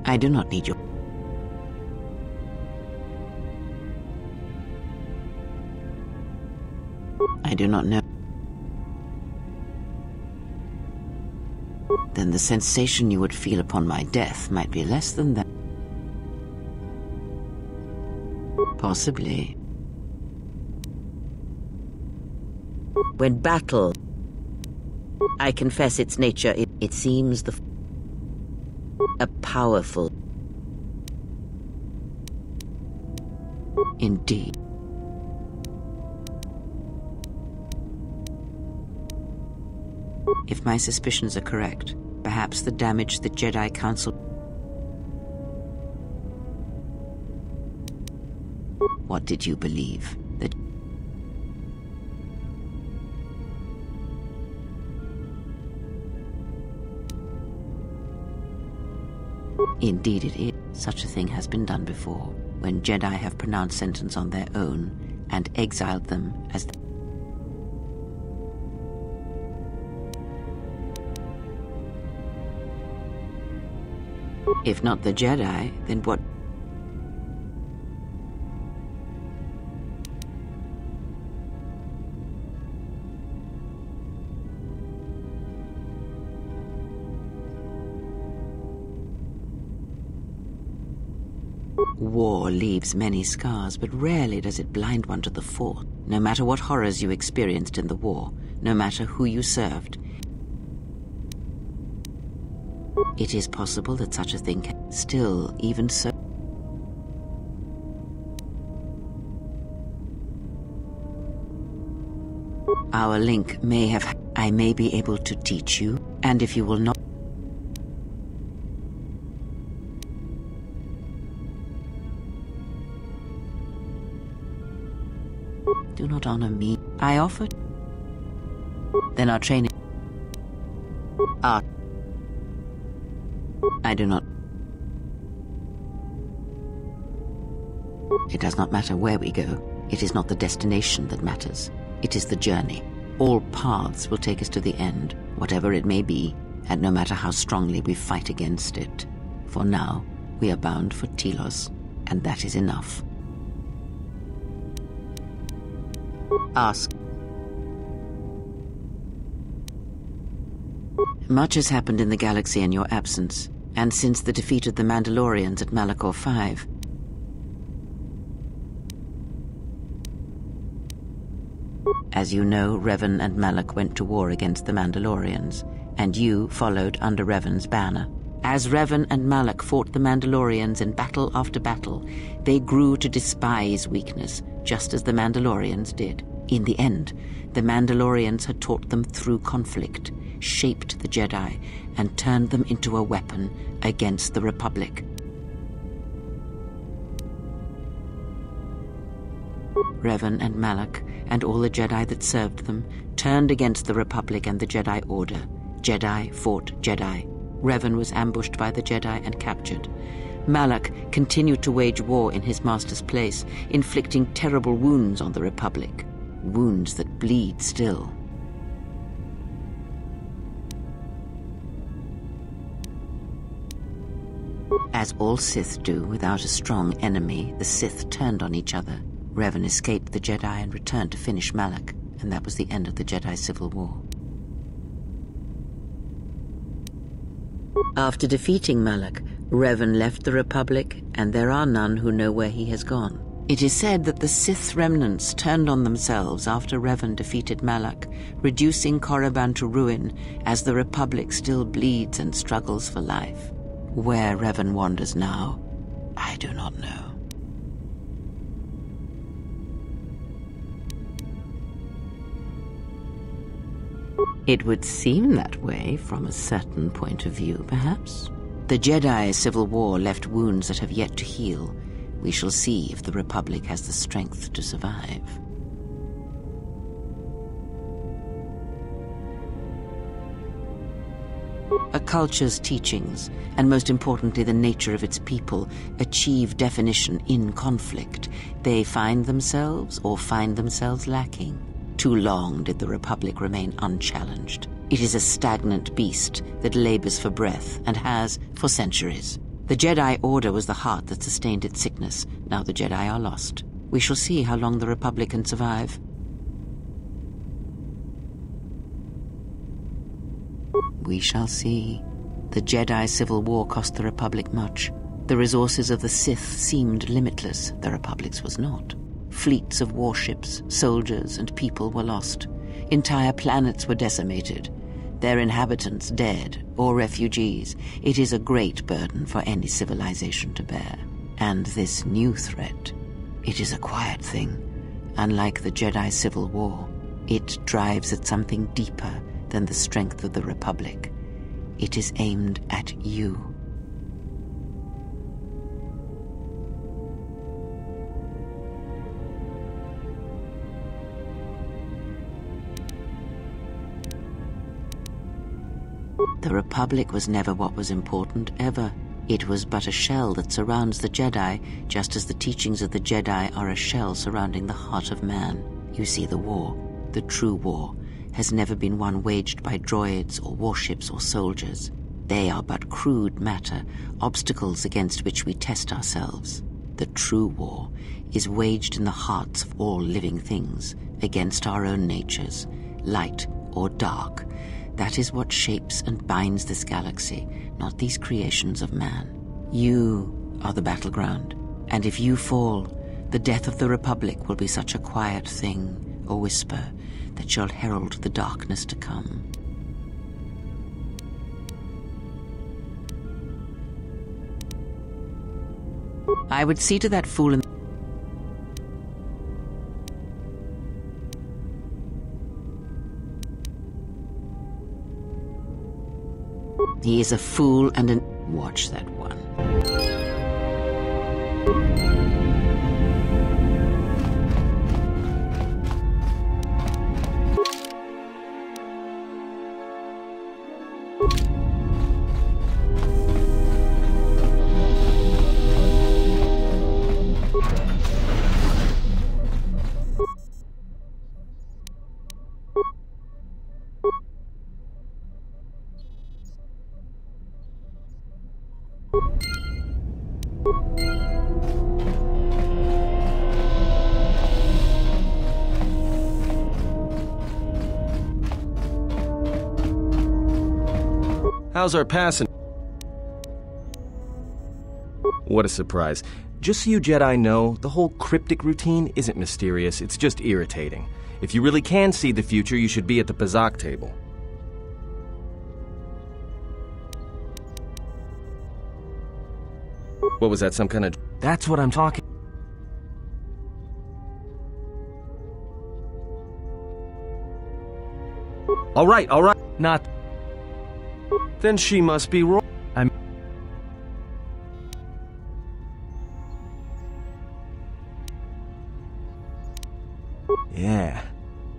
I do not need your... I do not know. Then the sensation you would feel upon my death might be less than that. Possibly. When battle, I confess its nature, it seems a powerful. Indeed. If my suspicions are correct, perhaps the damage the Jedi Council... What did you believe? That... Indeed it is. Such a thing has been done before, when Jedi have pronounced sentence on their own and exiled them as... If not the Jedi, then what? War leaves many scars, but rarely does it blind one to the Force. No matter what horrors you experienced in the war, no matter who you served, it is possible that such a thing can still, even so. Our link may have... I may be able to teach you, and if you will not... Do not honor me. I offered. Then our training... I do not... It does not matter where we go. It is not the destination that matters. It is the journey. All paths will take us to the end, whatever it may be, and no matter how strongly we fight against it. For now, we are bound for Telos, and that is enough. Ask. Much has happened in the galaxy in your absence, and since the defeat of the Mandalorians at Malachor 5. As you know, Revan and Malak went to war against the Mandalorians, and you followed under Revan's banner. As Revan and Malak fought the Mandalorians in battle after battle, they grew to despise weakness, just as the Mandalorians did. In the end, the Mandalorians had taught them through conflict, shaped the Jedi, and turned them into a weapon against the Republic. Revan and Malak, and all the Jedi that served them, turned against the Republic and the Jedi Order. Jedi fought Jedi. Revan was ambushed by the Jedi and captured. Malak continued to wage war in his master's place, inflicting terrible wounds on the Republic. Wounds that bleed still. As all Sith do, without a strong enemy, the Sith turned on each other. Revan escaped the Jedi and returned to finish Malak, and that was the end of the Jedi Civil War. After defeating Malak, Revan left the Republic, and there are none who know where he has gone. It is said that the Sith remnants turned on themselves after Revan defeated Malak, reducing Korriban to ruin as the Republic still bleeds and struggles for life. Where Revan wanders now, I do not know. It would seem that way from a certain point of view, perhaps. The Jedi Civil War left wounds that have yet to heal. We shall see if the Republic has the strength to survive. A culture's teachings, and most importantly the nature of its people, achieve definition in conflict. They find themselves or find themselves lacking. Too long did the Republic remain unchallenged. It is a stagnant beast that labors for breath and has for centuries. The Jedi Order was the heart that sustained its sickness. Now the Jedi are lost. We shall see how long the Republic can survive. We shall see. The Jedi Civil War cost the Republic much. The resources of the Sith seemed limitless. The Republic's was not. Fleets of warships, soldiers, and people were lost. Entire planets were decimated. Their inhabitants dead or refugees. It is a great burden for any civilization to bear. And this new threat, it is a quiet thing. Unlike the Jedi Civil War, it drives at something deeper than the strength of the Republic. It is aimed at you. The Republic was never what was important, ever. It was but a shell that surrounds the Jedi, just as the teachings of the Jedi are a shell surrounding the heart of man. You see, the war, the true war, has never been one waged by droids or warships or soldiers. They are but crude matter, obstacles against which we test ourselves. The true war is waged in the hearts of all living things, against our own natures, light or dark. That is what shapes and binds this galaxy, not these creations of man. You are the battleground, and if you fall, the death of the Republic will be such a quiet thing, a whisper, that shall herald the darkness to come. I would see to that fool in... He is a fool and an... Watch that one. How's our passing? What a surprise. Just so you Jedi know, the whole cryptic routine isn't mysterious, it's just irritating. If you really can see the future, you should be at the Pazak table. What was that, some kind of... That's what I'm talking... All right, not... Then she must be wrong. Yeah,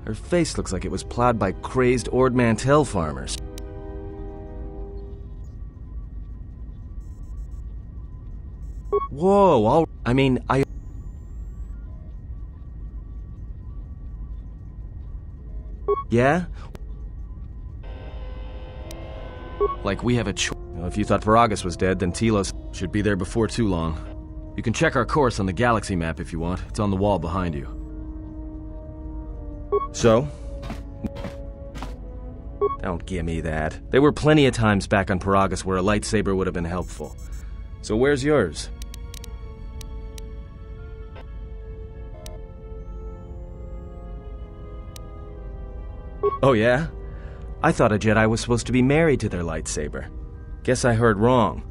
her face looks like it was plowed by crazed Ord Mantell farmers. Whoa, I... Yeah? Like we have a choice. If you thought Varagus was dead, then Telos should be there before too long. You can check our course on the galaxy map if you want. It's on the wall behind you. So? Don't give me that. There were plenty of times back on Paragus where a lightsaber would have been helpful. So where's yours? Oh yeah? I thought a Jedi was supposed to be married to their lightsaber. Guess I heard wrong.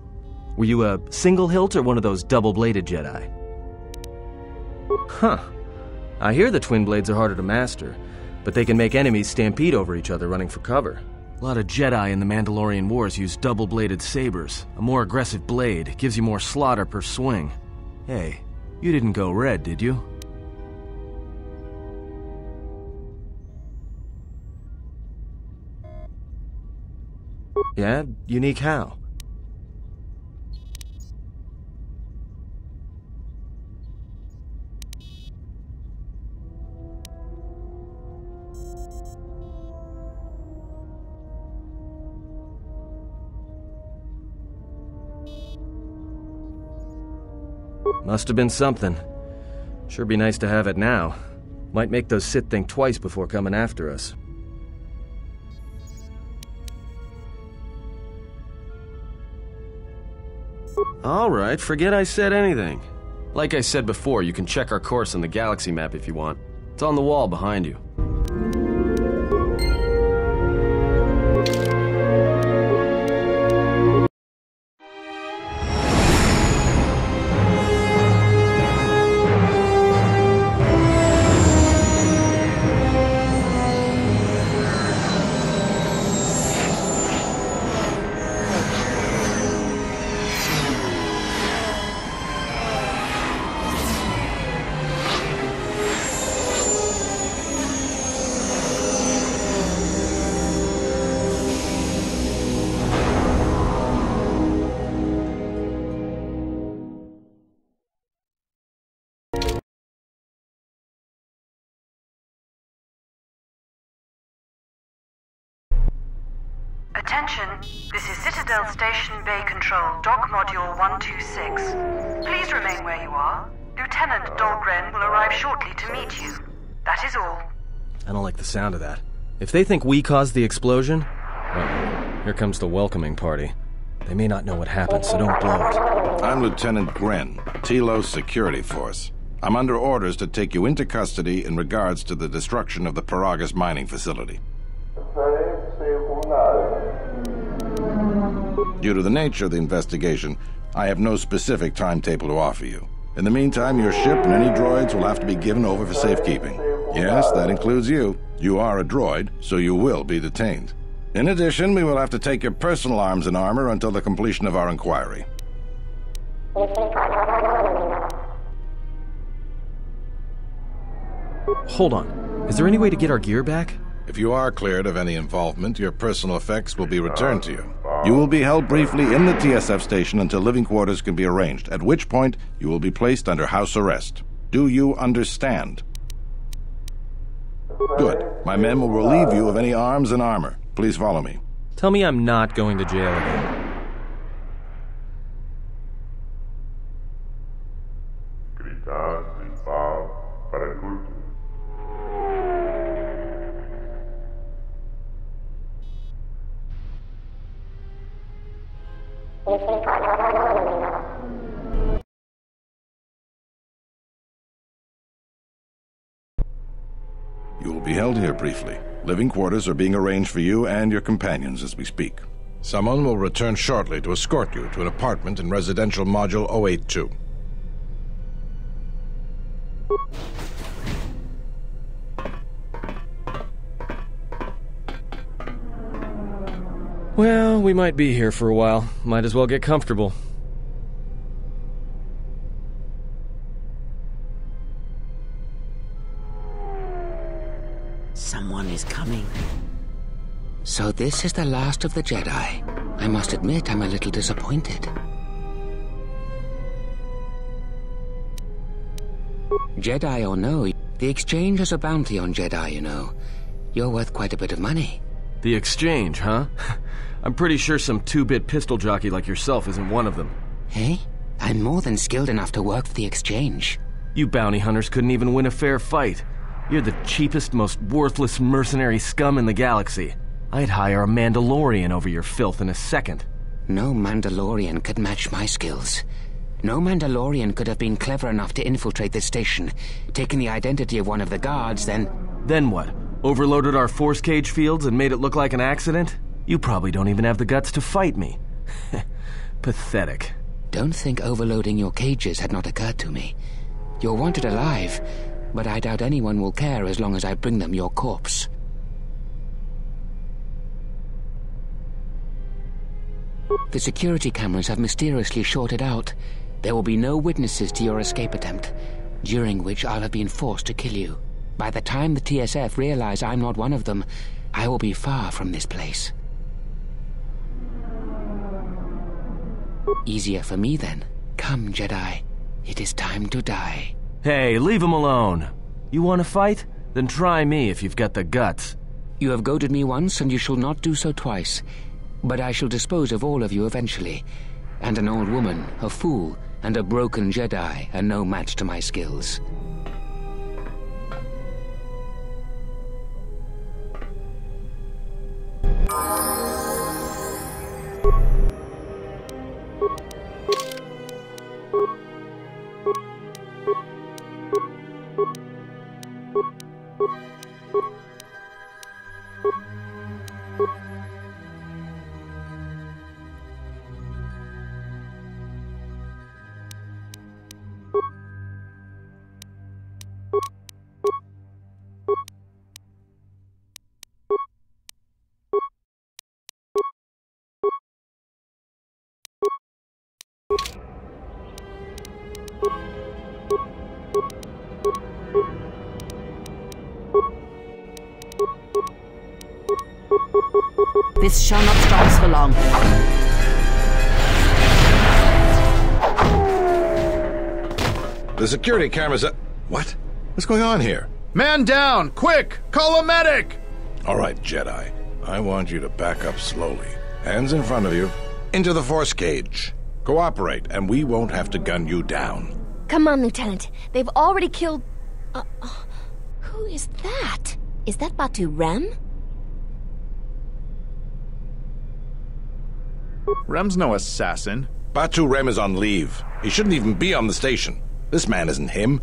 Were you a single hilt or one of those double-bladed Jedi? Huh. I hear the twin blades are harder to master, but they can make enemies stampede over each other running for cover. A lot of Jedi in the Mandalorian Wars use double-bladed sabers. A more aggressive blade gives you more slaughter per swing. Hey, you didn't go red, did you? Yeah? Unique how? Must have been something. Sure be nice to have it now. Might make those Sith think twice before coming after us. Alright, forget I said anything. Like I said before, you can check our course on the galaxy map if you want. It's on the wall behind you. Attention, this is Citadel Station Bay Control, Dock Module 126. Please remain where you are. Lieutenant Dahlgren will arrive shortly to meet you. That is all. I don't like the sound of that. If they think we caused the explosion, well, here comes the welcoming party. They may not know what happened, so don't blow it. I'm Lieutenant Gren, Telos Security Force. I'm under orders to take you into custody in regards to the destruction of the Paragus mining facility. Due to the nature of the investigation, I have no specific timetable to offer you. In the meantime, your ship and any droids will have to be given over for safekeeping. Yes, that includes you. You are a droid, so you will be detained. In addition, we will have to take your personal arms and armor until the completion of our inquiry. Hold on. Is there any way to get our gear back? If you are cleared of any involvement, your personal effects will be returned to you. You will be held briefly in the TSF station until living quarters can be arranged, at which point you will be placed under house arrest. Do you understand? Good. My men will relieve you of any arms and armor. Please follow me. Tell me I'm not going to jail again. You will be held here briefly. Living quarters are being arranged for you and your companions as we speak. Someone will return shortly to escort you to an apartment in Residential Module 082. Well, we might be here for a while. Might as well get comfortable. Someone is coming. So this is the last of the Jedi. I must admit, I'm a little disappointed. Jedi or no, the Exchange has a bounty on Jedi, you know. You're worth quite a bit of money. The Exchange, huh? I'm pretty sure some two-bit pistol jockey like yourself isn't one of them. Hey? I'm more than skilled enough to work for the Exchange. You bounty hunters couldn't even win a fair fight. You're the cheapest, most worthless mercenary scum in the galaxy. I'd hire a Mandalorian over your filth in a second. No Mandalorian could match my skills. No Mandalorian could have been clever enough to infiltrate this station, taken the identity of one of the guards, then... Then what? Overloaded our force cage fields and made it look like an accident? You probably don't even have the guts to fight me. Pathetic. Don't think overloading your cages had not occurred to me. You're wanted alive, but I doubt anyone will care as long as I bring them your corpse. The security cameras have mysteriously shorted out. There will be no witnesses to your escape attempt, during which I'll have been forced to kill you. By the time the TSF realize I'm not one of them, I will be far from this place. Easier for me then. Come, Jedi. It is time to die. Hey, leave him alone. You want to fight? Then try me if you've got the guts. You have goaded me once, and you shall not do so twice. But I shall dispose of all of you eventually. And an old woman, a fool, and a broken Jedi are no match to my skills. This shall not stop us for long. The security cameras are... What? What's going on here? Man down! Quick! Call a medic! All right, Jedi. I want you to back up slowly. Hands in front of you. Into the force cage. Cooperate, and we won't have to gun you down. Come on, Lieutenant. They've already killed... who is that? Is that Batu Rem? Rem's no assassin. Batu Rem is on leave. He shouldn't even be on the station. This man isn't him.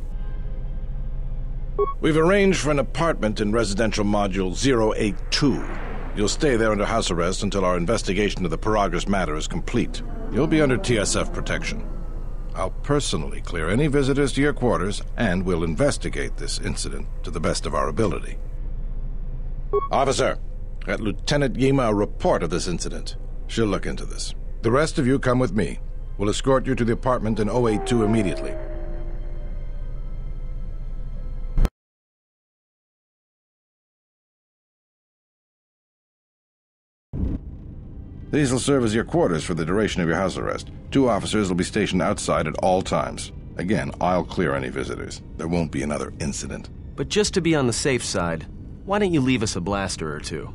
We've arranged for an apartment in residential module 082. You'll stay there under house arrest until our investigation of the Paragus matter is complete. You'll be under TSF protection. I'll personally clear any visitors to your quarters, and we'll investigate this incident to the best of our ability. Officer, get Lieutenant Yima a report of this incident. She'll look into this. The rest of you come with me. We'll escort you to the apartment in 082 immediately. These will serve as your quarters for the duration of your house arrest. 2 officers will be stationed outside at all times. Again, I'll clear any visitors. There won't be another incident. But just to be on the safe side, why don't you leave us a blaster or 2?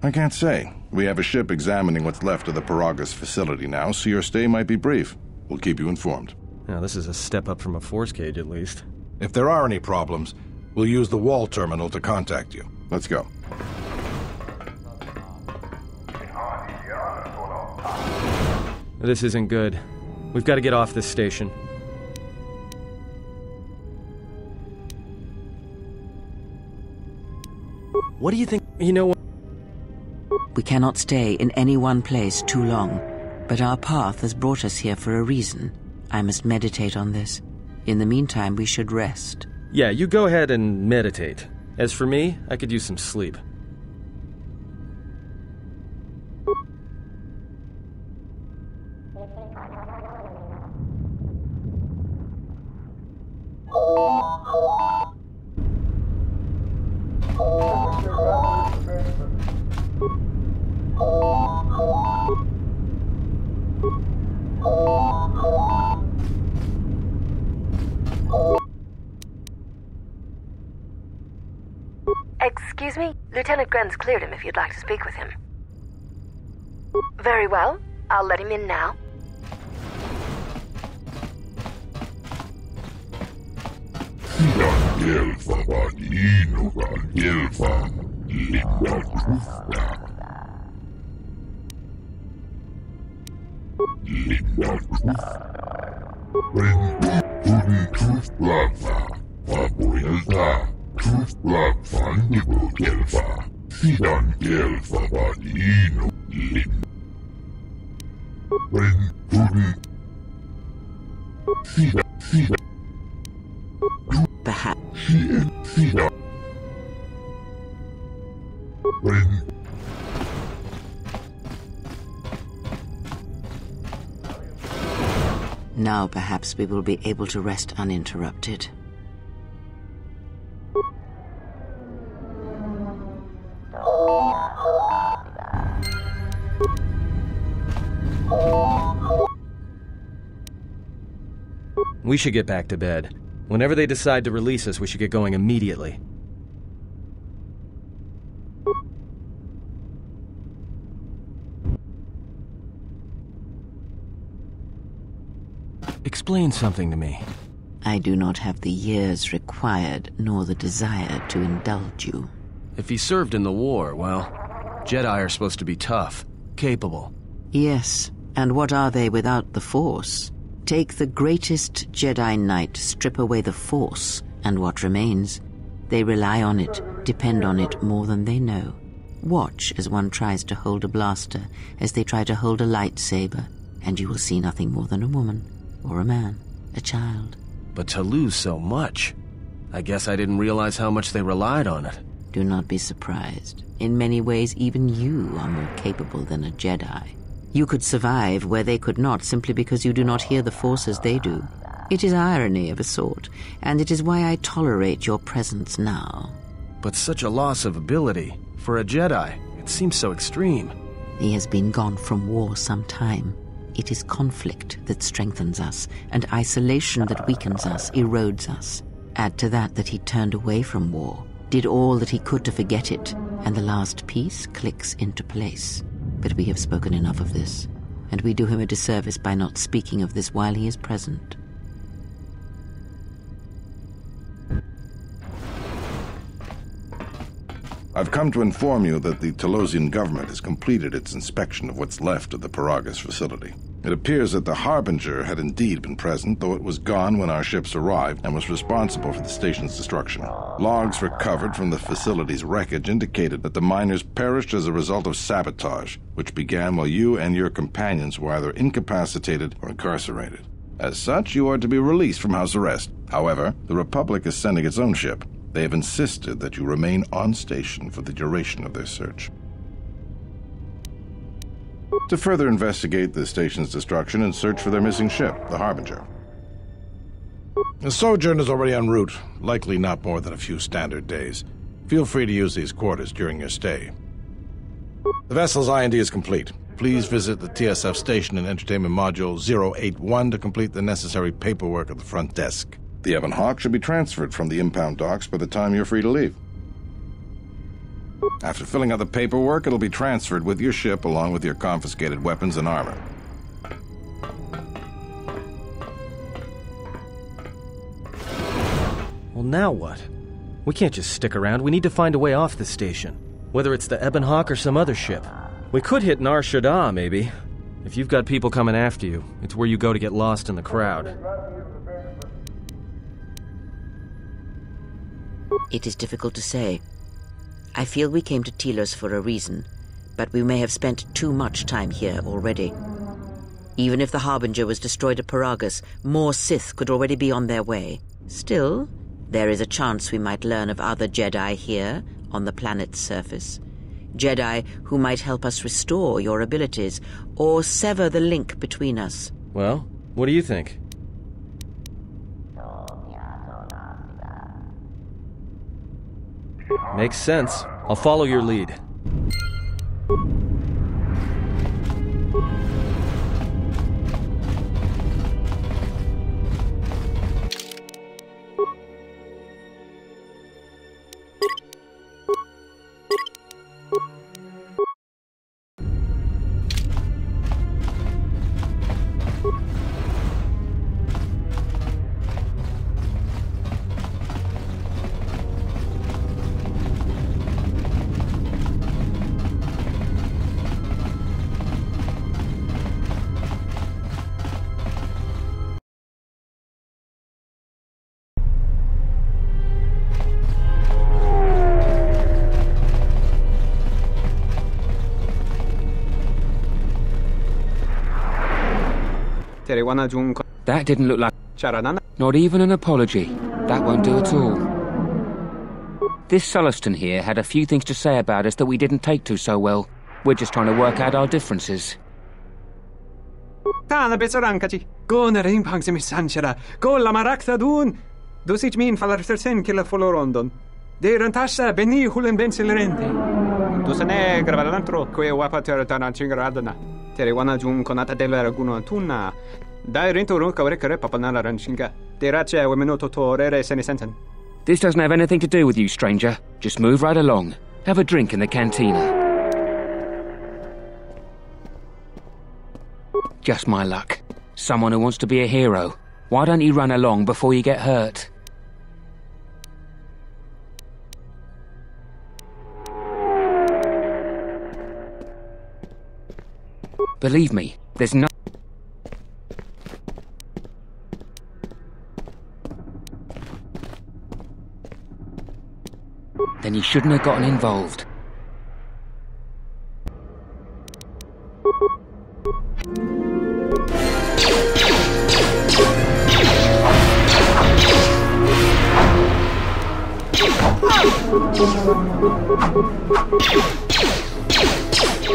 I can't say. We have a ship examining what's left of the Paragus facility now, so your stay might be brief. We'll keep you informed. Now, this is a step up from a force cage, at least. If there are any problems, we'll use the wall terminal to contact you. Let's go. This isn't good. We've got to get off this station. What do you think? You know what? We cannot stay in any one place too long, but our path has brought us here for a reason. I must meditate on this. In the meantime, we should rest. Yeah, you go ahead and meditate. As for me, I could use some sleep. Excuse me? Lieutenant Grenz cleared him if you'd like to speak with him. Very well. I'll let him in now. Perhaps. Now perhaps we will be able to rest uninterrupted. We should get back to bed. Whenever they decide to release us, we should get going immediately. explain something to me? I do not have the years required, nor the desire to indulge you. If he served in the war, well, Jedi are supposed to be tough, capable. Yes, and what are they without the Force? Take the greatest Jedi Knight, strip away the Force, and what remains? They rely on it, depend on it more than they know. Watch as one tries to hold a blaster, as they try to hold a lightsaber, and you will see nothing more than a woman, or a man, a child. But to lose so much, I guess I didn't realize how much they relied on it. Do not be surprised. In many ways, even you are more capable than a Jedi. You could survive where they could not simply because you do not hear the Force as they do. It is irony of a sort, and it is why I tolerate your presence now. But such a loss of ability, for a Jedi, it seems so extreme. He has been gone from war some time. It is conflict that strengthens us, and isolation that weakens us, erodes us. Add to that he turned away from war, did all that he could to forget it, and the last piece clicks into place. But we have spoken enough of this, and we do him a disservice by not speaking of this while he is present. I've come to inform you that the Telosian government has completed its inspection of what's left of the Paragus facility. It appears that the Harbinger had indeed been present, though it was gone when our ships arrived and was responsible for the station's destruction. Logs recovered from the facility's wreckage indicated that the miners perished as a result of sabotage, which began while you and your companions were either incapacitated or incarcerated. As such, you are to be released from house arrest. However, the Republic is sending its own ship. They have insisted that you remain on station for the duration of their search. To further investigate the station's destruction and search for their missing ship, the Harbinger. The sojourn is already en route, likely not more than a few standard days. Feel free to use these quarters during your stay. The vessel's IND is complete. Please visit the TSF station and entertainment module 081 to complete the necessary paperwork at the front desk. The Ebon Hawk should be transferred from the impound docks by the time you're free to leave. After filling out the paperwork, it'll be transferred with your ship along with your confiscated weapons and armor. Well, now what? We can't just stick around. We need to find a way off the station. Whether it's the Ebon Hawk or some other ship. We could hit Nar Shaddaa, maybe. If you've got people coming after you, it's where you go to get lost in the crowd. It is difficult to say. I feel we came to Telos for a reason, but we may have spent too much time here already. Even if the Harbinger was destroyed at Paragus, more Sith could already be on their way. Still, there is a chance we might learn of other Jedi here, on the planet's surface. Jedi who might help us restore your abilities, or sever the link between us. Well, what do you think? Makes sense. I'll follow your lead. That didn't look like... Not even an apology. That won't do at all. This Sullustan here had a few things to say about us that we didn't take to so well. We're just trying to work out our differences. Tana besorankachi. Go na rin pang simi sanchara. Go la marakta dun. Dosit min falartersen kila folorondon. De rantasa beni hulen bensilrente. Dusane gravalantro que wapater tanachingaradana. Terewana jun konata della raguno tunna. Dai rento ron kawrekare papanala ranchinga. Derache wemenoto torere senesensen. This doesn't have anything to do with you, stranger. Just move right along. Have a drink in the cantina. Just my luck. Someone who wants to be a hero. Why don't you run along before you get hurt? Believe me, there's no... Then you shouldn't have gotten involved.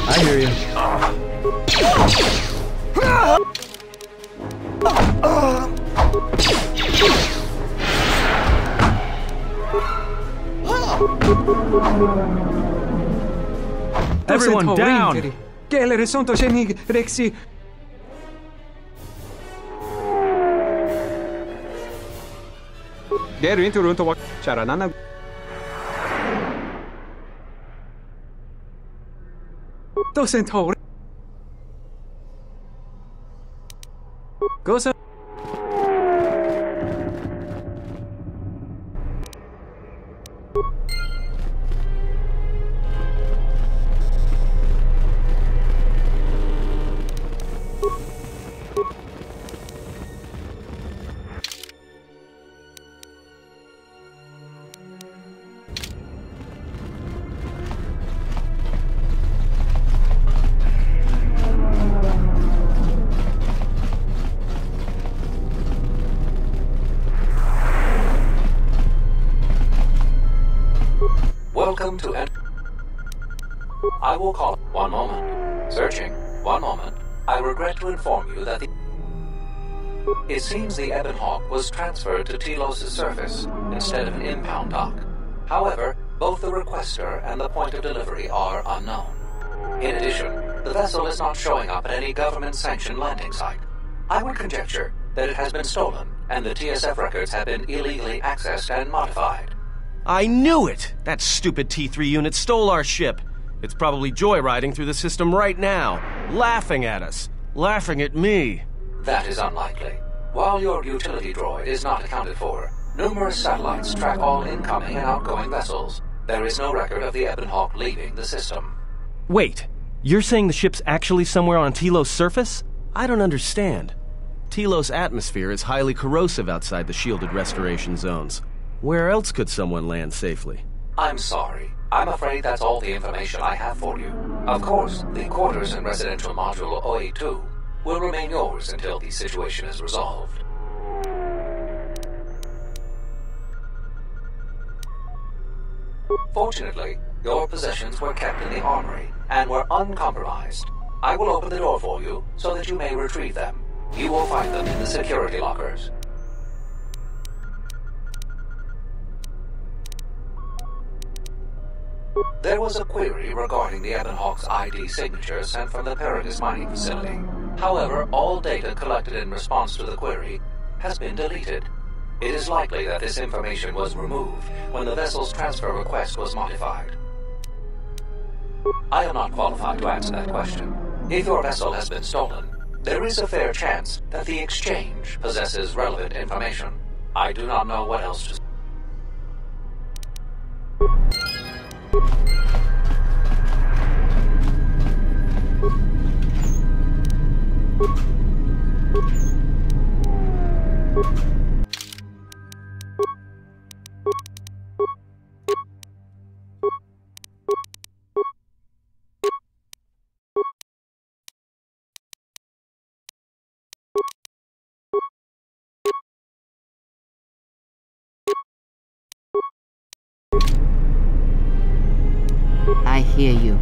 I hear you. Everyone down! Kelere sonto shenig rexi. Deru into runto wak charanana. Doesn't hold. Goes up. Welcome to I will call. One moment. Searching. One moment. I regret to inform you that It seems the Ebon Hawk was transferred to Telos' surface instead of an impound dock. However, both the requester and the point of delivery are unknown. In addition, the vessel is not showing up at any government-sanctioned landing site. I would conjecture that it has been stolen, and the TSF records have been illegally accessed and modified. I knew it! That stupid T3 unit stole our ship. It's probably joyriding through the system right now, laughing at us, laughing at me. That is unlikely. While your utility droid is not accounted for, numerous satellites track all incoming and outgoing vessels. There is no record of the Ebon Hawk leaving the system. Wait, you're saying the ship's actually somewhere on Telos' surface? I don't understand. Telos' atmosphere is highly corrosive outside the shielded restoration zones. Where else could someone land safely? I'm sorry. I'm afraid that's all the information I have for you. Of course, the quarters in Residential Module OA2 will remain yours until the situation is resolved. Fortunately, your possessions were kept in the armory and were uncompromised. I will open the door for you so that you may retrieve them. You will find them in the security lockers. There was a query regarding the Ebon Hawk's ID signature sent from the Paradis mining facility. However, all data collected in response to the query has been deleted. It is likely that this information was removed when the vessel's transfer request was modified. I am not qualified to answer that question. If your vessel has been stolen, there is a fair chance that the exchange possesses relevant information. I do not know what else to say. I hear you.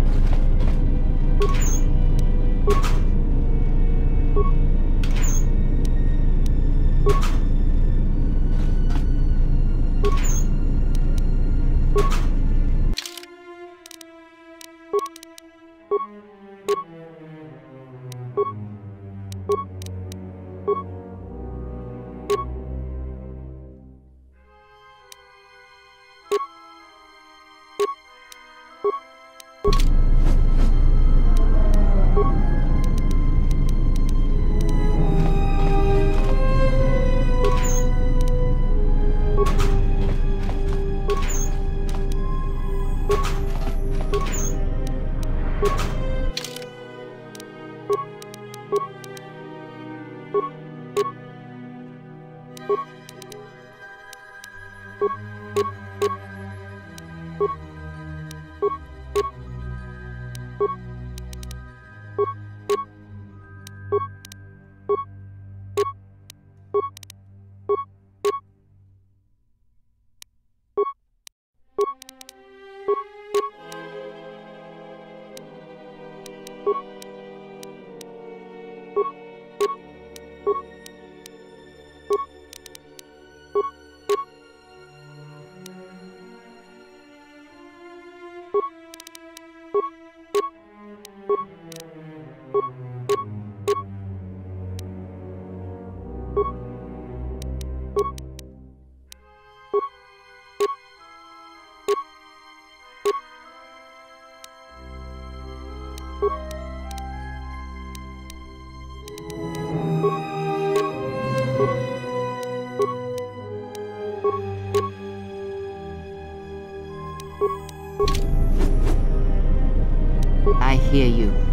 I hear you.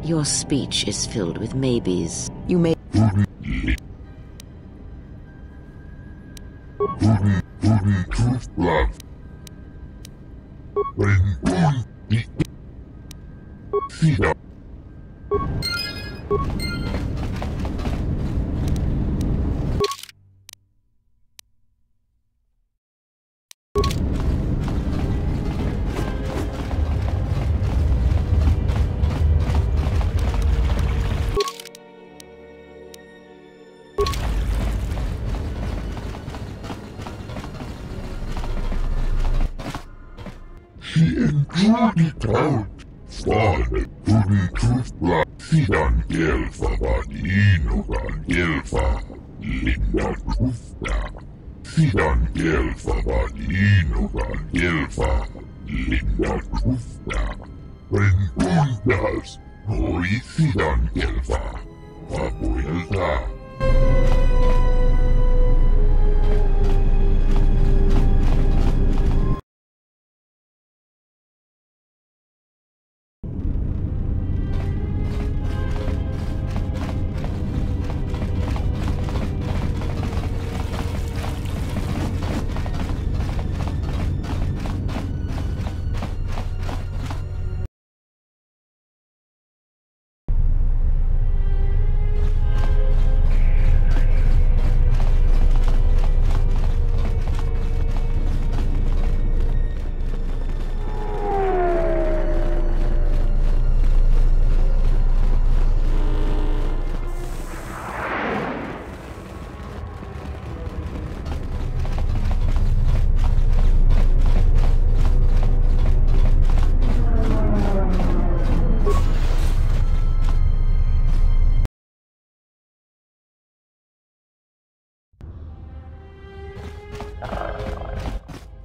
Your speech is filled with maybes. You may...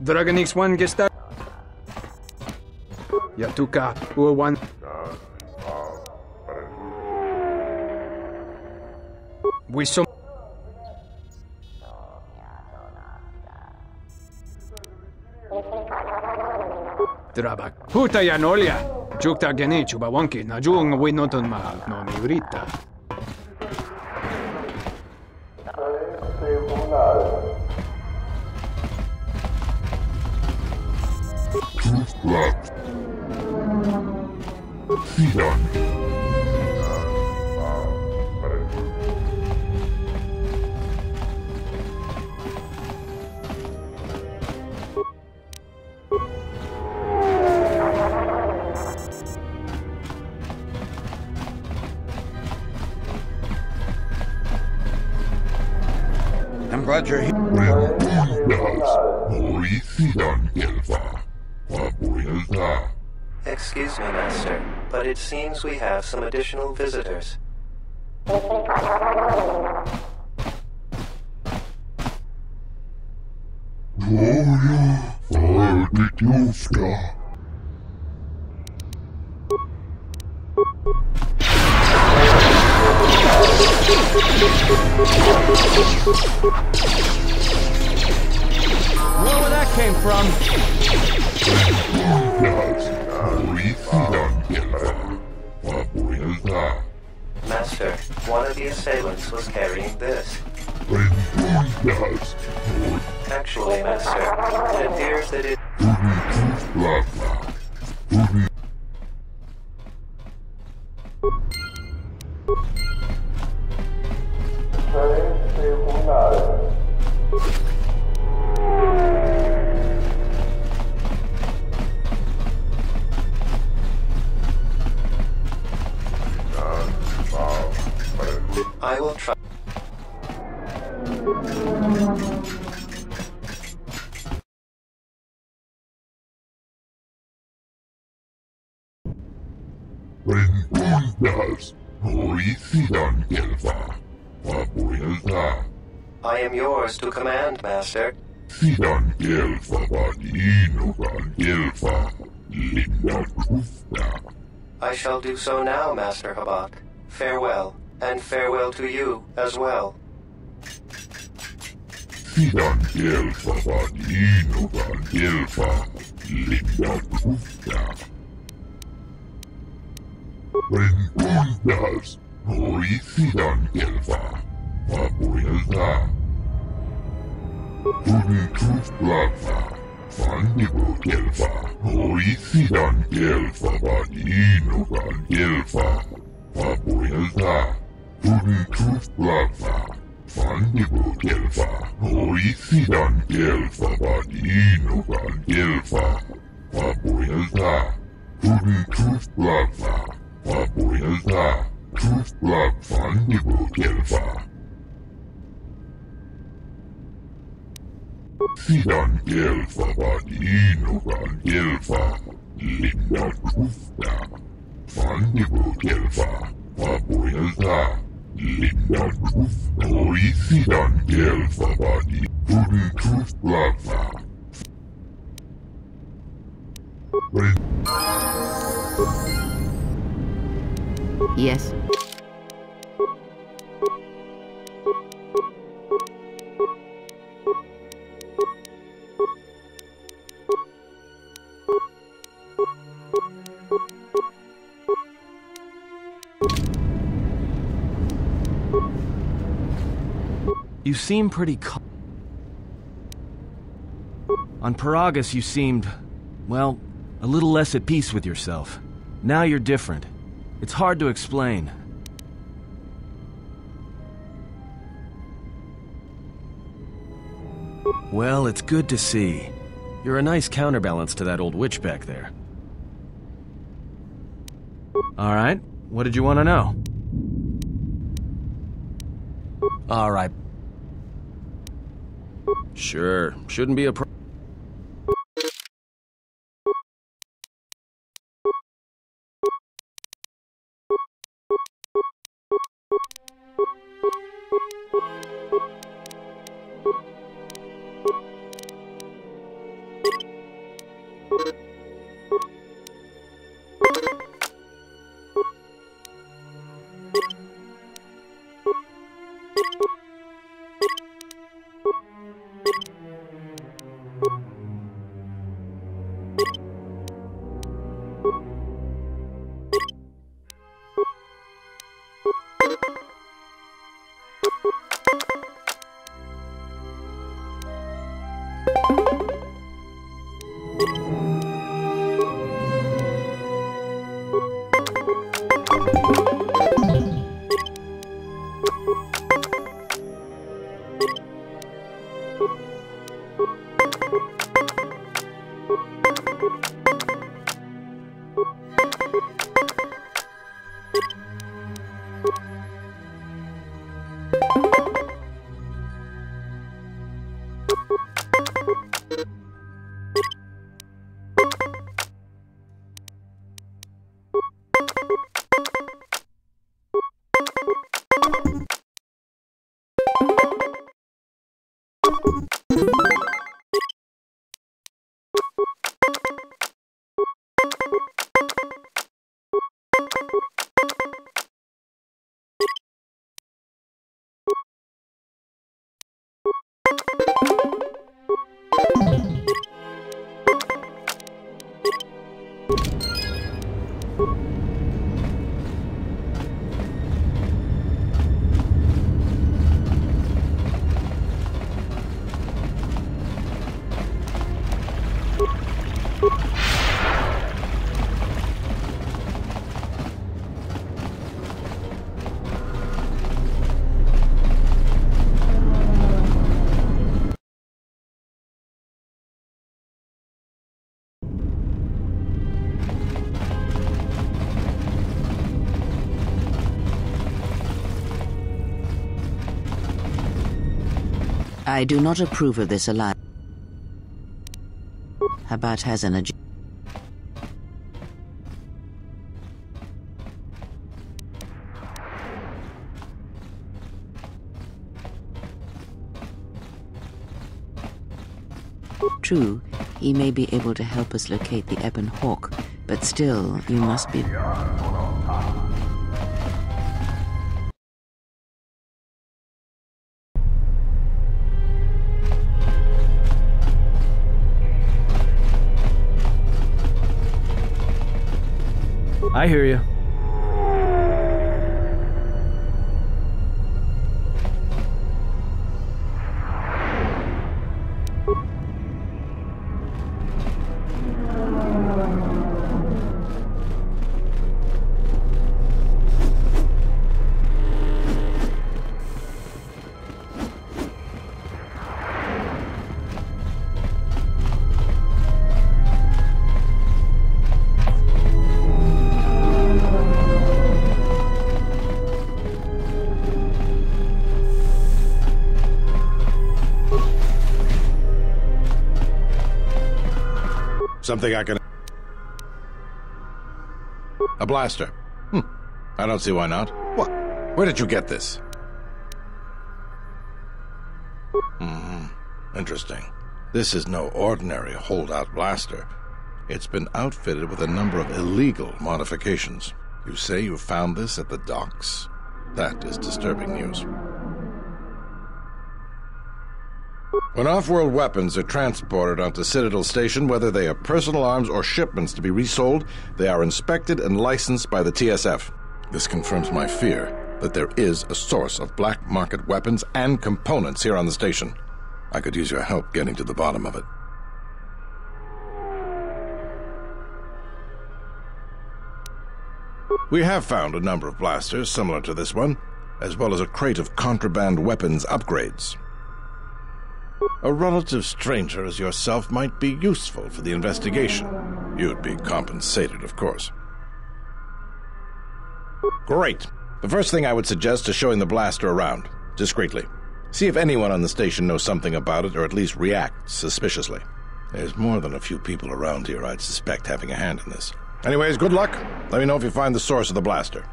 Dragon X1 gesta. Yatuka, U1. Wissom. Drabak. Huta Yanolia. Jukta Genichu Bawanki, Najung Winoton Ma, no Nivrita. I'm glad you're here. Excuse me, Master, but it seems we have some additional visitors. Where that came from? Master, one of the assailants was carrying this. Actually, Master, it appears that it... I will try. I am yours to command, Master. I shall do so now, Master Habak. Farewell, and farewell to you as well. Yes? You seem pretty calm. On Paragus, you seemed, well, a little less at peace with yourself. Now you're different. It's hard to explain. Well, it's good to see. You're a nice counterbalance to that old witch back there. All right, what did you want to know? All right. Sure, shouldn't be a problem. I do not approve of this alliance. Habat has an agenda. True, he may be able to help us locate the Ebon Hawk, but still, you must be... I hear you. Something I can... A blaster. I don't see why not. What? Where did you get this? Interesting. This is no ordinary holdout blaster. It's been outfitted with a number of illegal modifications. You say you found this at the docks? That is disturbing news. When off-world weapons are transported onto Citadel Station, whether they are personal arms or shipments to be resold, they are inspected and licensed by the TSF. This confirms my fear that there is a source of black market weapons and components here on the station. I could use your help getting to the bottom of it. We have found a number of blasters similar to this one, as well as a crate of contraband weapons upgrades. A relative stranger as yourself might be useful for the investigation. You'd be compensated, of course. Great. The first thing I would suggest is showing the blaster around, discreetly. See if anyone on the station knows something about it, or at least reacts suspiciously. There's more than a few people around here I'd suspect having a hand in this. Anyways, good luck. Let me know if you find the source of the blaster.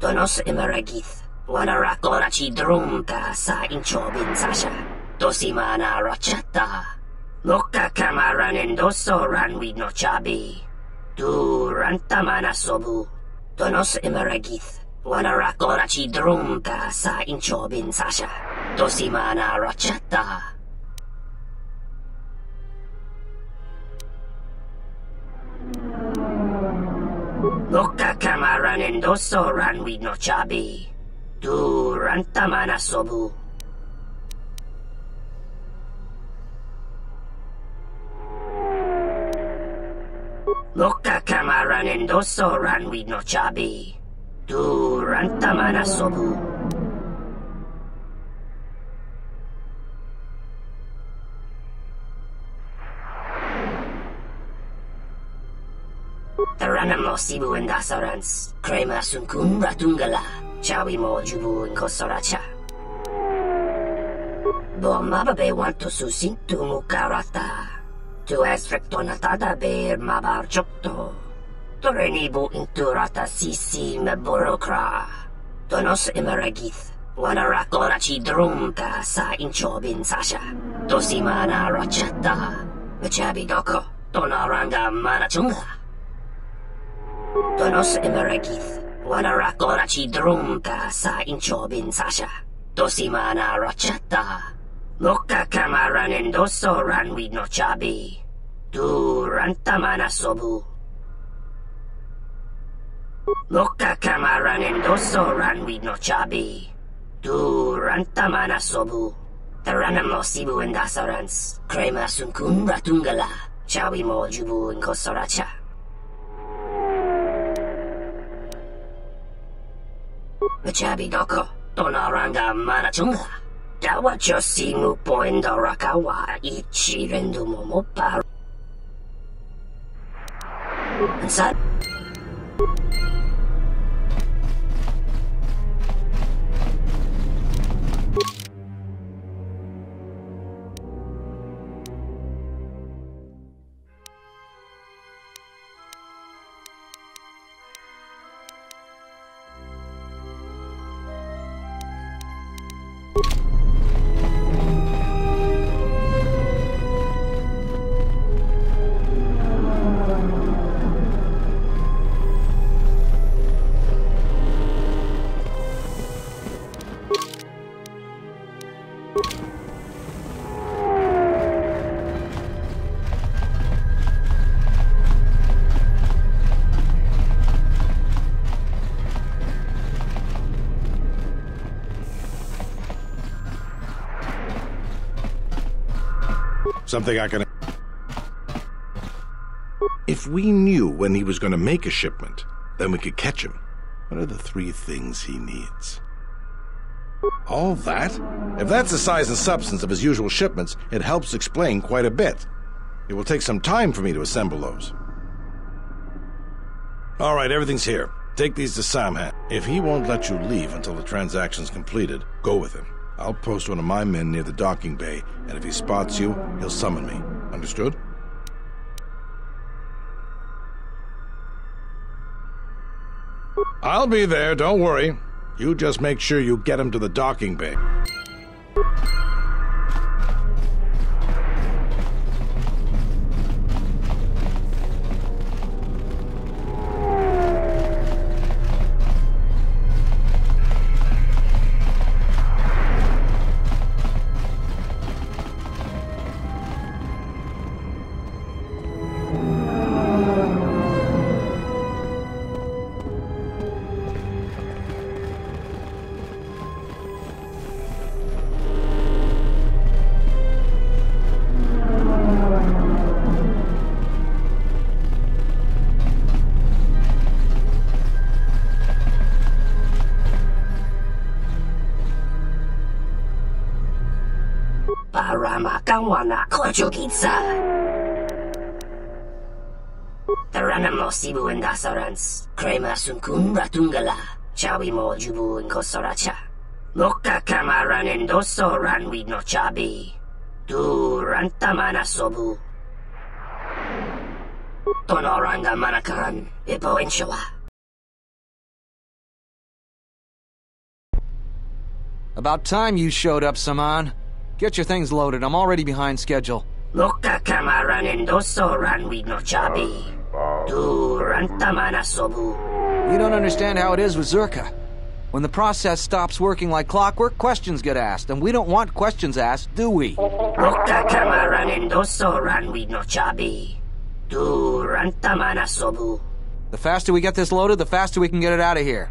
Donos emeragith, wanarakorachi drunka sa inchobin sasha, dosimana rachata, moka kamaran endoso ranwi no chabi, du rantamana sobu, donos emeragith, Wanarakorachi drunka sa inchobin sasha. Dosimana rachata. Boka kamaran endoso ranwi no chabi. Du rantamana sobu. Boka kamaran endoso ranwi no chabi. Du rantamana sobu. Taranamo sibu endasarans. Krema sunkun ratungala. Chawi mo jubu inkosoracha. Bomababe wanto susintu mukarata. Tu es frektonatada ber mabar chokto. Torenibu inturata sisi me borokra. Tonos emeragith. Wanarakorachi drunka sa inchobin sasha. Dosimana rachata. Machabi doko. Tonaranga manachunga. Tonos emeragith. Wanarakorachi drunka sa inchobin sasha. Dosimana rachata. Moka kamaran endoso ranwi no chabi. Du rantamana sobu. Moka kamaran endoso ranwi no chabi. Du rantamana sobu. Taranamo sibu endasarans. Krema sunkun ratungala. Chawi mo jubu inkosoracha. Machabi doko. Tonaranga manachunga. Dawacho simu poendo rakawa ichi rendu momopa. Ansat. Something I can... If we knew when he was going to make a shipment, then we could catch him. What are the 3 things he needs? All that? If that's the size and substance of his usual shipments, it helps explain quite a bit. It will take some time for me to assemble those. All right, everything's here. Take these to Samhat. If he won't let you leave until the transaction's completed, go with him. I'll post one of my men near the docking bay, and if he spots you, he'll summon me. Understood? I'll be there, don't worry. You just make sure you get him to the docking bay. Kawana Kochukitsa. Taranamo sibu endasarans. Krema sunkun ratungala. Chawi mo jubu inkosoracha. Moka kamaran endoso ranwi no chabi. Du rantamana sobu. Tonoranga manakan. Ipo inshawa. About time you showed up, Saman. Get your things loaded. I'm already behind schedule. Moka kamaran endoso ranwi no chabi. Du rantamana sobu. You don't understand how it is with Zurka. When the process stops working like clockwork, questions get asked, and we don't want questions asked, do we? Nokta kamaran endoso ranwi no chabi. Tu rantamana sobu. The faster we get this loaded, the faster we can get it out of here.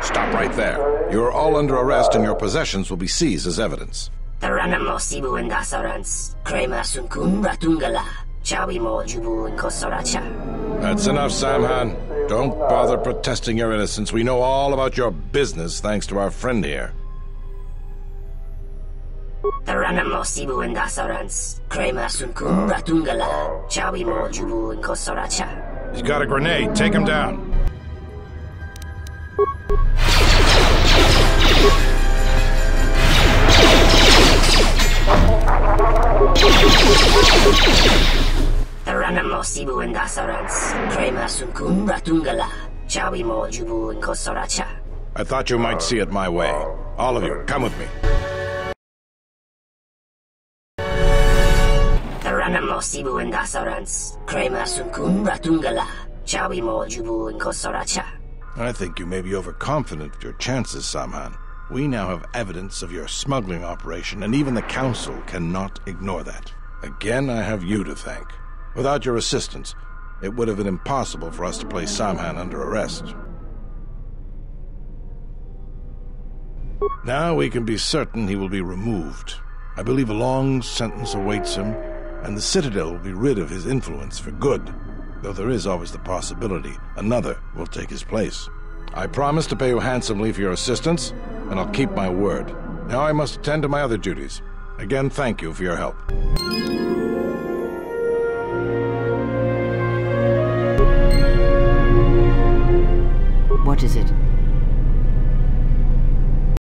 Stop right there. You're all under arrest and your possessions will be seized as evidence. Taranamo sibu endasarans. Krema sunkun ratungala. Chawi mo jubu inkosoracha. That's enough, Samhan. Don't bother protesting your innocence. We know all about your business thanks to our friend here. Taranamo sibu endasarans. Krema sunkun ratungala. Chawi mo jubu inkosoracha. He's got a grenade. Take him down. Taranamo sibu endasarans. Krema sunkun ratungala. Chawi mo jubu inkosoracha. I thought you might see it my way. All of you, come with me. Taranamo sibu endasarans. Krema sunkun ratungala. Chawi mo jubu inkosoracha. I think you may be overconfident of your chances, Samhan. We now have evidence of your smuggling operation, and even the Council cannot ignore that. Again, I have you to thank. Without your assistance, it would have been impossible for us to place Samhan under arrest. Now we can be certain he will be removed. I believe a long sentence awaits him, and the Citadel will be rid of his influence for good, though there is always the possibility another will take his place. I promise to pay you handsomely for your assistance, and I'll keep my word. Now I must attend to my other duties. Again, thank you for your help. What is it?